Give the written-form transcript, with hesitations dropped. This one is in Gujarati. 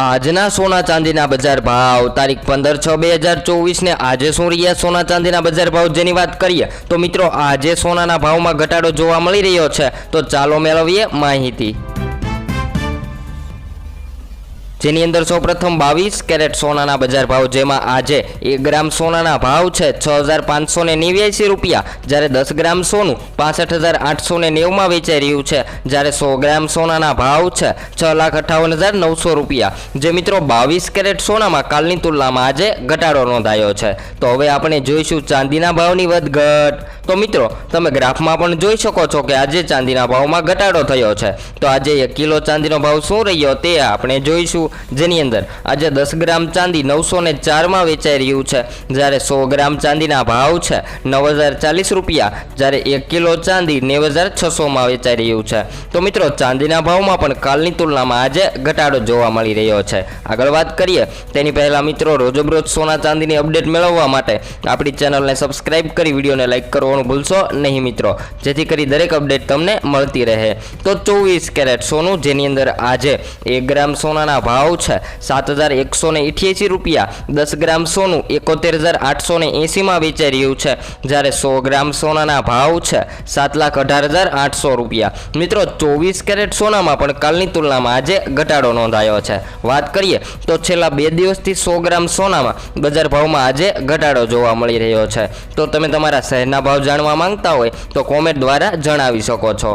આજના સોના ચાંદીના બજાર ભાવ તારીખ 15/6/2024 ને આજે શું રહ્યા સોના ચાંદીના બજાર ભાવ જેની વાત કરીએ તો મિત્રો આજે સોનાના ભાવમાં ઘટાડો જોવા મળી રહ્યો છે, તો ચાલો મેળવીએ માહિતી। જેની અંદર સૌપ્રથમ 22 કેરેટ સોનાના બજાર ભાવ, જેમાં આજે 1 ગ્રામ સોનાના ભાવ છે 6589 રૂપિયા, જ્યારે 10 ગ્રામ સોનું 65890 માં વેચાઈ રહ્યું છે, જ્યારે 100 ગ્રામ સોનાના ભાવ છે 6,58,900 રૂપિયા। જે મિત્રો 22 કેરેટ સોનામાં કાલની તુલનામાં આજે ઘટાડો નોંધાયો છે। તો હવે આપણે જોઈશું ચાંદીના ભાવની વધઘટ। તો મિત્રો તમે ગ્રાફમાં પણ જોઈ શકો છો કે આજે ચાંદીના ભાવમાં ઘટાડો થયો છે। તો આજે 1 કિલો ચાંદીનો ભાવ શું રહ્યો તે આપણે જોઈશું, જેની અંદર આજે 10 ગ્રામ ચાંદી 904 માં વેચાઈ રહ્યું છે, જ્યારે 100 ગ્રામ ચાંદીના ભાવ છે 9040 રૂપિયા, જ્યારે 1 કિલો ચાંદી 90600 માં વેચાઈ રહ્યું છે। તો મિત્રો ચાંદીના ભાવમાં પણ કાલની તુલનામાં આજે ઘટાડો જોવા મળી રહ્યો છે। આગળ વાત કરીએ તેની પહેલા મિત્રો રોજબરોજ સોના ચાંદીની અપડેટ મેળવવા માટે આપણી ચેનલને સબસ્ક્રાઇબ કરી વિડીયોને લાઇક કરવાનું ભૂલશો નહીં મિત્રો, જેથી કરી દરેક અપડેટ તમને મળતી રહે। તો 24 કેરેટ સોનું, જેની અંદર આજે 1 ગ્રામ સોનાના ભાવ છે 7188 રૂપિયા, 10 ગ્રામ સોનું 71880 માં વેચાઈ રહ્યું છે, જ્યારે 100 ગ્રામ સોનાના ભાવ છે 7,18,800 રૂપિયા। મિત્રો 24 કેરેટ સોનામાં પણ કાલની તુલનામાં આજે ઘટાડો નોંધાયો છે। વાત કરીએ તો છેલ્લા 2 દિવસથી 100 ગ્રામ સોનામાં બજાર ભાવમાં આજે ઘટાડો જોવા મળી રહ્યો છે। તો તમે તમારા શહેરના ભાવ જાણવા માંગતા હોય તો કોમેન્ટ દ્વારા જણાવી શકો છો।